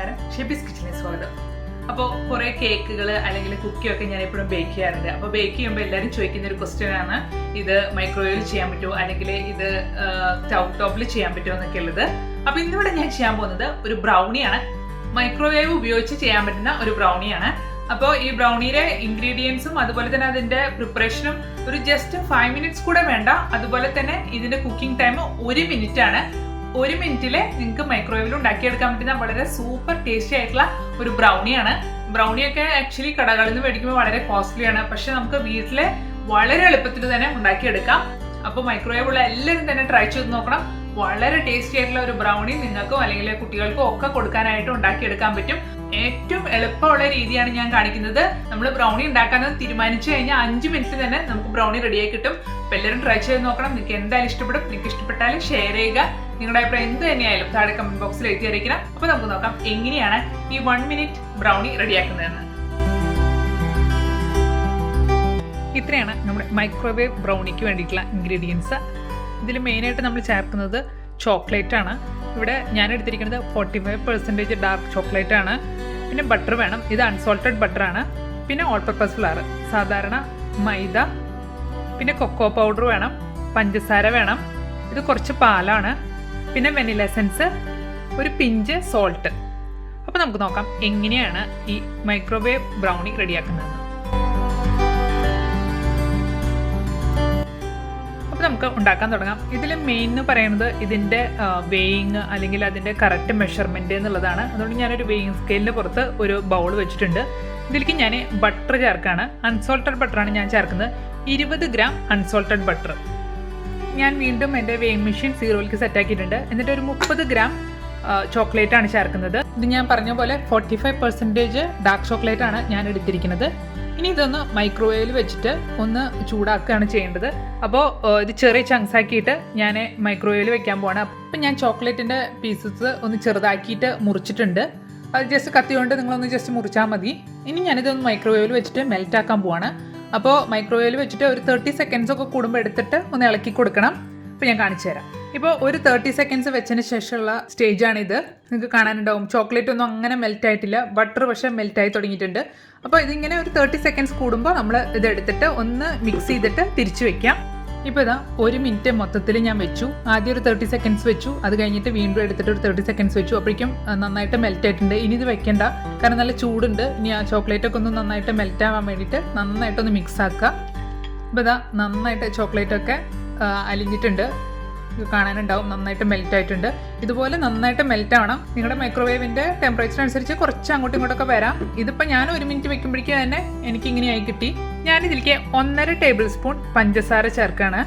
നമസ്കാരം, ഷെബീസ് കിച്ചണിലേക്ക് സ്വാഗതം. അപ്പോൾ കുറേ കേക്കുകൾ അല്ലെങ്കിൽ കുക്കിയൊക്കെ ഞാൻ എപ്പോഴും ബേക്ക് ചെയ്യാറുണ്ട്. അപ്പോൾ ബേക്ക് ചെയ്യുമ്പോൾ എല്ലാവരും ചോദിക്കുന്ന ഒരു ക്വസ്റ്റ്യൻ ആണ്, ഇത് മൈക്രോവേവിൽ ചെയ്യാൻ പറ്റുമോ അല്ലെങ്കിൽ ഇത് സ്റ്റൗ ടോപ്പിൽ ചെയ്യാൻ പറ്റുമോ എന്നൊക്കെ ഉള്ളത്. അപ്പോൾ ഇന്നിവിടെ ഞാൻ ചെയ്യാൻ പോകുന്നത് ഒരു ബ്രൗണിയാണ്. മൈക്രോവേവ് ഉപയോഗിച്ച് ചെയ്യാൻ പറ്റുന്ന ഒരു ബ്രൗണിയാണ്. അപ്പോൾ ഈ ബ്രൗണിയുടെ ഇൻഗ്രീഡിയൻസും അതുപോലെ തന്നെ അതിൻ്റെ പ്രിപ്പറേഷനും ഒരു ജസ്റ്റ് 5 minutes കൂടെ വേണ്ട. അതുപോലെ തന്നെ ഇതിൻ്റെ കുക്കിംഗ് ടൈം 1 minute ആണ്. 1 minute നിങ്ങൾക്ക് മൈക്രോവേവിൽ ഉണ്ടാക്കിയെടുക്കാൻ പറ്റുന്ന വളരെ സൂപ്പർ ടേസ്റ്റി ആയിട്ടുള്ള ഒരു ബ്രൗണിയാണ്. ബ്രൗണിയൊക്കെ ആക്ച്വലി കടകളിൽ നിന്ന് മേടിക്കുമ്പോൾ വളരെ കോസ്റ്റ്ലിയാണ്, പക്ഷെ നമുക്ക് വീട്ടിലെ വളരെ എളുപ്പത്തിൽ തന്നെ ഉണ്ടാക്കിയെടുക്കാം. അപ്പോൾ മൈക്രോവേവ് ഉള്ള എല്ലാവരും തന്നെ ട്രൈ ചെയ്ത് നോക്കണം. വളരെ ടേസ്റ്റി ആയിട്ടുള്ള ഒരു ബ്രൗണി നിങ്ങൾക്കോ അല്ലെങ്കിൽ കുട്ടികൾക്കോ ഒക്കെ കൊടുക്കാനായിട്ട് ഉണ്ടാക്കിയെടുക്കാൻ പറ്റും. ഏറ്റവും എളുപ്പമുള്ള രീതിയാണ് ഞാൻ കാണിക്കുന്നത്. നമ്മൾ ബ്രൗണി ഉണ്ടാക്കാനെന്ന് തീരുമാനിച്ചു കഴിഞ്ഞാൽ 5 minute തന്നെ നമുക്ക് ബ്രൗണി റെഡിയായി കിട്ടും. അപ്പോൾ എല്ലാവരും ട്രൈ ചെയ്ത് നോക്കണം. നിങ്ങൾക്ക് എന്തായാലും ഇഷ്ടപ്പെടും. നിങ്ങൾക്ക് ഇഷ്ടപ്പെട്ടാൽ ഷെയർ ചെയ്യുക. നിങ്ങളുടെ അഭിപ്രായം എന്ത് തന്നെയായാലും താഴെ കമന്റ് ബോക്സിൽ എഴുതി അറിയിക്കണം. അപ്പോൾ നമുക്ക് നോക്കാം എങ്ങനെയാണ് ഈ 1 minute ബ്രൗണി റെഡിയാക്കുന്നതെന്ന്. ഇത്രയാണ് നമ്മുടെ മൈക്രോവേവ് ബ്രൗണിക്ക് വേണ്ടിയിട്ടുള്ള ഇൻഗ്രീഡിയൻസ്. ഇതിൽ മെയിനായിട്ട് നമ്മൾ ചേർക്കുന്നത് ചോക്ലേറ്റ് ആണ്. ഇവിടെ ഞാൻ എടുത്തിരിക്കുന്നത് 45% ഡാർക്ക് ചോക്ലേറ്റ് ആണ്. പിന്നെ ബട്ടർ വേണം. ഇത് അൺസോൾട്ടഡ് ബട്ടർ ആണ്. പിന്നെ ഓൾ പർപ്പസ് ഫ്ലവർ, സാധാരണ മൈദ, പിന്നെ കൊക്കോ പൗഡർ വേണം, പഞ്ചസാര വേണം, ഇത് കുറച്ച് പാലാണ്, പിന്നെ വെനില എസൻസ്, ഒരു പിഞ്ച് സോൾട്ട്. അപ്പോൾ നമുക്ക് നോക്കാം എങ്ങനെയാണ് ഈ മൈക്രോവേവ് ബ്രൗണി റെഡിയാക്കുന്നത്. അപ്പോൾ നമുക്ക് ഉണ്ടാക്കാൻ തുടങ്ങാം. ഇതിൽ മെയിൻ എന്ന് പറയുന്നത് ഇതിൻ്റെ വെയിങ് അല്ലെങ്കിൽ അതിൻ്റെ കറക്റ്റ് മെഷർമെൻറ്റ് എന്നുള്ളതാണ്. അതുകൊണ്ട് ഞാനൊരു വെയിങ് സ്കെയിലിന് പുറത്ത് ഒരു ബൗൾ വെച്ചിട്ടുണ്ട്. ഇതിലേക്ക് ഞാൻ ബട്ടർ ചേർക്കുകയാണ്. അൺസോൾട്ടഡ് ബട്ടറാണ് ഞാൻ ചേർക്കുന്നത്. 20 gram അൺസോൾട്ടഡ് ബട്ടർ. ഞാൻ വീണ്ടും എൻ്റെ വെയിങ് മെഷീൻ 0ലേക്ക് സെറ്റാക്കിയിട്ടുണ്ട്. എന്നിട്ട് ഒരു 30 gram ചോക്ലേറ്റ് ആണ് ചേർക്കുന്നത്. ഇത് ഞാൻ പറഞ്ഞ പോലെ 45% ഡാർക്ക് ചോക്ലേറ്റ് ആണ് ഞാൻ എടുത്തിരിക്കുന്നത്. ഇനി ഇതൊന്ന് മൈക്രോവേവിൽ വെച്ചിട്ട് ഒന്ന് ചൂടാക്കുകയാണ് ചെയ്യേണ്ടത്. അപ്പോൾ ഇത് ചെറിയ ചങ്ക്സ് ആക്കിയിട്ട് ഞാൻ മൈക്രോവേവിൽ വെക്കാൻ പോവാണ്. അപ്പം ഞാൻ ചോക്ലേറ്റിൻ്റെ പീസസ് ഒന്ന് ചെറുതാക്കിയിട്ട് മുറിച്ചിട്ടുണ്ട്. അത് ജസ്റ്റ് കത്തി കൊണ്ട് നിങ്ങളൊന്ന് ജസ്റ്റ് മുറിച്ചാൽ മതി. ഇനി ഞാനിതൊന്ന് മൈക്രോവേവിൽ വെച്ചിട്ട് മെൽറ്റ് ആക്കാൻ പോവാണ്. അപ്പോൾ മൈക്രോവേവിൽ വെച്ചിട്ട് ഒരു 30 seconds ഒക്കെ കൂടുമ്പോൾ എടുത്തിട്ട് ഒന്ന് ഇളക്കി കൊടുക്കണം. അപ്പോൾ ഞാൻ കാണിച്ചു തരാം. ഇപ്പോൾ ഒരു 30 seconds വെച്ചതിന് ശേഷമുള്ള സ്റ്റേജാണിത്. നിങ്ങൾക്ക് കാണാനുണ്ടാവും ചോക്ലേറ്റ് ഒന്നും അങ്ങനെ മെൽറ്റ് ആയിട്ടില്ല, ബട്ടർ പക്ഷേ മെൽറ്റായി തുടങ്ങിയിട്ടുണ്ട്. അപ്പോൾ ഇതിങ്ങനെ ഒരു 30 seconds കൂടുമ്പോൾ നമ്മൾ ഇതെടുത്തിട്ട് ഒന്ന് മിക്സ് ചെയ്തിട്ട് തിരിച്ചു വെക്കാം. ഇപ്പോൾ ഇതാ 1 minute മൊത്തത്തിൽ ഞാൻ വെച്ചു. ആദ്യം ഒരു 30 seconds വെച്ചു, അത് കഴിഞ്ഞിട്ട് വീണ്ടും എടുത്തിട്ട് ഒരു 30 seconds വെച്ചു. അപ്പോഴേക്കും നന്നായിട്ട് മെൽറ്റ് ആയിട്ടുണ്ട്. ഇനി ഇത് വെക്കേണ്ട, കാരണം നല്ല ചൂടുണ്ട്. ഇനി ആ ചോക്ലേറ്റൊക്കെ ഒന്ന് നന്നായിട്ട് മെൽറ്റ് ആവാൻ വേണ്ടിയിട്ട് നന്നായിട്ടൊന്ന് മിക്സ് ആക്കുക. ഇപ്പോൾ ഇതാ നന്നായിട്ട് ചോക്ലേറ്റൊക്കെ അലിഞ്ഞിട്ടുണ്ട്. കാണാനുണ്ടാവും നന്നായിട്ട് മെൽറ്റ് ആയിട്ടുണ്ട്. ഇതുപോലെ നന്നായിട്ട് മെൽറ്റ് ആവണം. നിങ്ങളുടെ മൈക്രോവേവിൻ്റെ ടെമ്പറേച്ചർ അനുസരിച്ച് കുറച്ച് അങ്ങോട്ടും ഇങ്ങോട്ടൊക്കെ വരാം. ഇതിപ്പോൾ ഞാൻ 1 minute വെക്കുമ്പോഴേക്കും തന്നെ എനിക്ക് ഇങ്ങനെയായി കിട്ടി. ഞാനിതിലേക്ക് 1.5 tablespoon പഞ്ചസാര ചേർക്കുകയാണ്.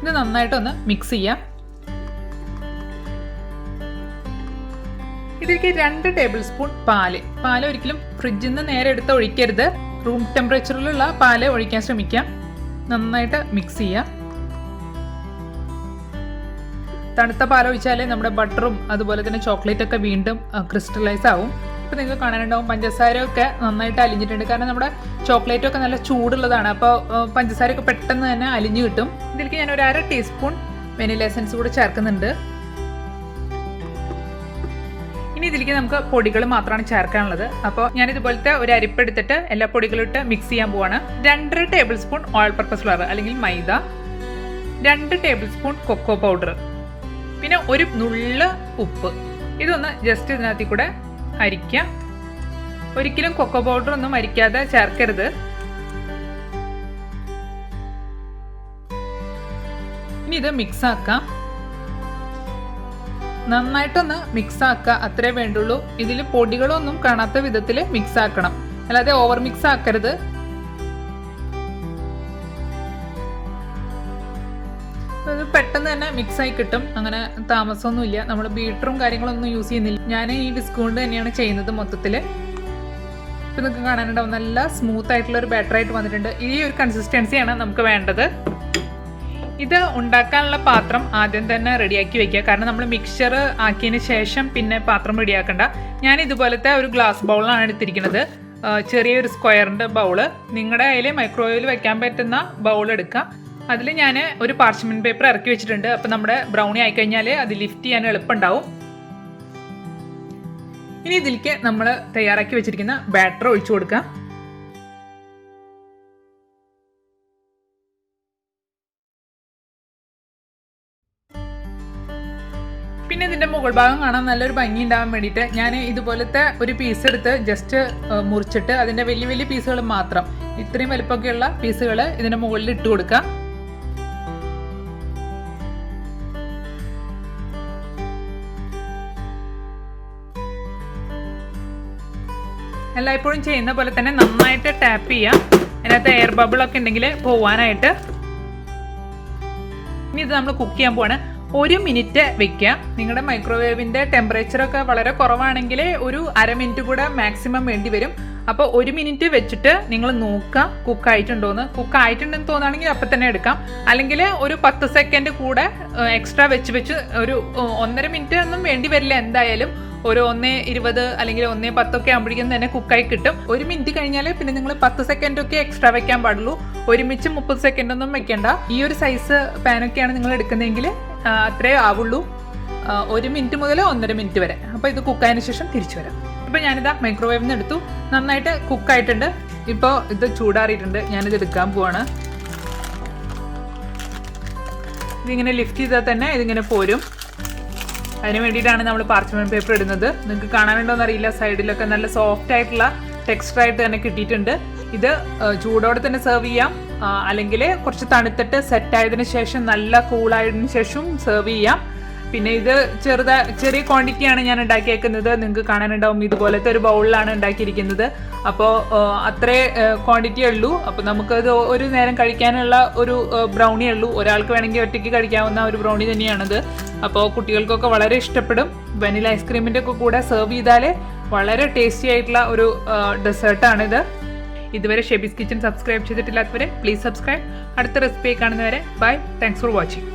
ഇത് നന്നായിട്ടൊന്ന് മിക്സ് ചെയ്യാം. ഇതിലേക്ക് 2 tablespoon പാല് ഒരിക്കലും ഫ്രിഡ്ജിൽ നിന്ന് നേരെ എടുത്ത് ഒഴിക്കരുത്. റൂം ടെമ്പറേച്ചറിലുള്ള പാല് ഒഴിക്കാൻ ശ്രമിക്കാം. നന്നായിട്ട് മിക്സ് ചെയ്യാം. തണുത്ത പാലൊഴിച്ചാൽ നമ്മുടെ ബട്ടറും അതുപോലെ തന്നെ ചോക്ലേറ്റ് ഒക്കെ വീണ്ടും ക്രിസ്റ്റലൈസ് ആവും. ഇപ്പോൾ നിങ്ങൾക്ക് കാണാനുണ്ടാവും പഞ്ചസാരയൊക്കെ നന്നായിട്ട് അലിഞ്ഞിട്ടുണ്ട്. കാരണം നമ്മുടെ ചോക്ലേറ്റൊക്കെ നല്ല ചൂടുള്ളതാണ്. അപ്പോൾ പഞ്ചസാരയൊക്കെ പെട്ടെന്ന് തന്നെ അലിഞ്ഞു കിട്ടും. ഇതിലേക്ക് ഞാൻ ഒരു 1/2 teaspoon വെനില എസൻസ് കൂടെ ചേർക്കുന്നുണ്ട്. ഇനി ഇതിലേക്ക് നമുക്ക് പൊടികൾ മാത്രമാണ് ചേർക്കാനുള്ളത്. അപ്പോൾ ഞാനിതുപോലത്തെ ഒരു അരിപ്പെടുത്തിട്ട് എല്ലാ പൊടികളും ഇട്ട് മിക്സ് ചെയ്യാൻ പോവാണ്. 2.5 tablespoon ഓൾ പർപ്പസ് ഫ്ലവർ അല്ലെങ്കിൽ മൈദ, 2 tablespoon കൊക്കോ പൗഡർ, പിന്നെ ഒരു നുള്ള് ഉപ്പ്. ഇതൊന്ന് ജസ്റ്റ് ഇതിനകത്ത് കൂടെ അരിക്കുക. ഒരിക്കലും കൊക്കോ പൗഡർ ഒന്നും അരിക്കാതെ ചേർക്കരുത്. ഇനി ഇത് മിക്സ് ആക്കാം. നന്നായിട്ടൊന്ന് മിക്സ് ആക്കുക, അത്രേ വേണ്ടുള്ളൂ. ഇതിൽ പൊടികളൊന്നും കാണാത്ത വിധത്തിൽ മിക്സ് ആക്കണം, അല്ലാതെ ഓവർ മിക്സ് ആക്കരുത്. ഇത് പെട്ടെന്ന് തന്നെ മിക്സായി കിട്ടും, അങ്ങനെ താമസമൊന്നുമില്ല. നമ്മൾ ബീറ്ററും കാര്യങ്ങളൊന്നും യൂസ് ചെയ്യുന്നില്ല. ഞാൻ ഈ വിസ്ക് കൊണ്ട് തന്നെയാണ് ചെയ്യുന്നത് മൊത്തത്തിൽ. ഇപ്പം നിങ്ങൾക്ക് കാണാനുണ്ടാവും നല്ല സ്മൂത്ത് ആയിട്ടുള്ള ഒരു ബാറ്ററായിട്ട് വന്നിട്ടുണ്ട്. ഈ ഒരു കൺസിസ്റ്റൻസിയാണ് നമുക്ക് വേണ്ടത്. ഇത് ഉണ്ടാക്കാനുള്ള പാത്രം ആദ്യം തന്നെ റെഡിയാക്കി വെക്കുക. കാരണം നമ്മൾ മിക്സ്ചർ ആക്കിയതിന് ശേഷം പിന്നെ പാത്രം റെഡിയാക്കണ്ട. ഞാൻ ഇതുപോലത്തെ ഒരു ഗ്ലാസ് ബൗളാണ് എടുത്തിരിക്കുന്നത്. ചെറിയൊരു സ്ക്വയറിൻ്റെ ബൗള്. നിങ്ങളുടെ കയ്യിൽ മൈക്രോവേവിൽ വെക്കാൻ പറ്റുന്ന ബൗൾ എടുക്കുക. അതിൽ ഞാൻ ഒരു പാർച്ച്മെൻറ്റ് പേപ്പർ ഇറക്കി വെച്ചിട്ടുണ്ട്. അപ്പോൾ നമ്മുടെ ബ്രൗണി ആയിക്കഴിഞ്ഞാൽ അത് ലിഫ്റ്റ് ചെയ്യാൻ എളുപ്പമുണ്ടാവും. ഇനി ഇതിലേക്ക് നമ്മൾ തയ്യാറാക്കി വെച്ചിരിക്കുന്ന ബാറ്റർ ഒഴിച്ചു കൊടുക്കാം. പിന്നെ ഇതിൻ്റെ മുകൾ ഭാഗം കാണാൻ നല്ലൊരു ഭംഗി ഉണ്ടാകാൻ വേണ്ടിയിട്ട് ഞാൻ ഇതുപോലത്തെ ഒരു പീസ് എടുത്ത് ജസ്റ്റ് മുറിച്ചിട്ട് അതിൻ്റെ വലിയ വലിയ പീസുകൾ മാത്രം, ഇത്രയും വലുപ്പമൊക്കെയുള്ള പീസുകൾ ഇതിൻ്റെ മുകളിൽ ഇട്ട് കൊടുക്കാം. എല്ലായ്പ്പോഴും ചെയ്യുന്ന പോലെ തന്നെ നന്നായിട്ട് ടാപ്പ് ചെയ്യാം, അതിനകത്ത് എയർ ബബിളൊക്കെ ഉണ്ടെങ്കിൽ പോവാനായിട്ട്. ഇനി ഇത് നമ്മൾ കുക്ക് ചെയ്യാൻ പോവാണ്. 1 മിനിറ്റ് വെക്കുക. നിങ്ങളുടെ മൈക്രോവേവിൻ്റെ ടെമ്പറേച്ചറൊക്കെ വളരെ കുറവാണെങ്കിൽ ഒരു അരമിനിറ്റ് കൂടെ മാക്സിമം വേണ്ടി വരും. അപ്പോൾ 1 മിനിറ്റ് വെച്ചിട്ട് നിങ്ങൾ നോക്കുക കുക്കായിട്ടുണ്ടോയെന്ന്. കുക്കായിട്ടുണ്ടെന്ന് തോന്നുകയാണെങ്കിൽ അപ്പം തന്നെ എടുക്കാം. അല്ലെങ്കിൽ ഒരു 10 സെക്കൻഡ് കൂടെ എക്സ്ട്രാ വെച്ച് ഒരു 1.5 മിനിറ്റ് ഒന്നും വേണ്ടി വരില്ല എന്തായാലും. ഒരു 1:20 അല്ലെങ്കിൽ 1:10 ആകുമ്പോഴേക്കും തന്നെ കുക്കായി കിട്ടും. 1 മിനിറ്റ് കഴിഞ്ഞാൽ പിന്നെ നിങ്ങൾ 10 സെക്കൻഡൊക്കെ എക്സ്ട്രാ വെക്കാൻ പാടുള്ളൂ. ഒരുമിച്ച് 30 സെക്കൻഡ് ഒന്നും വെക്കേണ്ട. ഈ ഒരു സൈസ് പാനൊക്കെയാണ് നിങ്ങൾ എടുക്കുന്നതെങ്കിൽ അത്രേ ആവുള്ളൂ. 1 മിനിറ്റ് മുതൽ 1.5 മിനിറ്റ് വരെ. അപ്പോൾ ഇത് കുക്കായതിനു ശേഷം തിരിച്ചു വരാം. ഇപ്പോൾ ഞാനിതാ മൈക്രോവേവിൽ നിന്ന് എടുത്തു, നന്നായിട്ട് കുക്കായിട്ടുണ്ട്. ഇപ്പോൾ ഇത് ചൂടാറിയിട്ടുണ്ട്, ഞാനിത് എടുക്കാൻ പോവാണ്. ഇതിങ്ങനെ ലിഫ്റ്റ് ചെയ്താൽ തന്നെ ഇതിങ്ങനെ പോരും. അതിന് വേണ്ടിയിട്ടാണ് നമ്മൾ പാർച്ച്മെന്റ് പേപ്പർ ഇടുന്നത്. നിങ്ങൾക്ക് കാണാനുണ്ടോയെന്ന് അറിയില്ല, സൈഡിലൊക്കെ നല്ല സോഫ്റ്റ് ആയിട്ടുള്ള ടെക്സ്ചറായിട്ട് തന്നെ കിട്ടിയിട്ടുണ്ട്. ഇത് ചൂടോടെ തന്നെ സെർവ് ചെയ്യാം, അല്ലെങ്കിൽ കുറച്ച് തണുത്തിട്ട് സെറ്റായതിനു ശേഷം നല്ല കൂളായതിനു ശേഷം സെർവ് ചെയ്യാം. പിന്നെ ഇത് ചെറിയ ക്വാണ്ടിറ്റിയാണ് ഞാൻ ഉണ്ടാക്കിയേക്കുന്നത്. നിങ്ങൾക്ക് കാണാനുണ്ടാവും ഇതുപോലത്തെ ഒരു ബൗളിലാണ് ഉണ്ടാക്കിയിരിക്കുന്നത്. അപ്പോൾ അത്രേ ക്വാണ്ടിറ്റിയേ ഉള്ളൂ. അപ്പോൾ നമുക്കത് ഒരു നേരം കഴിക്കാനുള്ള ഒരു ബ്രൗണിയേ ഉള്ളൂ. ഒരാൾക്ക് വേണമെങ്കിൽ ഒറ്റയ്ക്ക് കഴിക്കാവുന്ന ഒരു ബ്രൗണി തന്നെയാണിത്. അപ്പോൾ കുട്ടികൾക്കൊക്കെ വളരെ ഇഷ്ടപ്പെടും. വെനില ഐസ്ക്രീമിൻ്റെ ഒക്കെ കൂടെ സെർവ് ചെയ്താൽ വളരെ ടേസ്റ്റി ആയിട്ടുള്ള ഒരു ഡെസേർട്ടാണിത്. ഇതുവരെ Shebi's kitchen subscribe ചെയ്തിട്ടില്ലാത്തവരെ please subscribe. അടുത്ത റെസിപ്പി കാണുന്നവരെ ബൈ. Thanks for watching.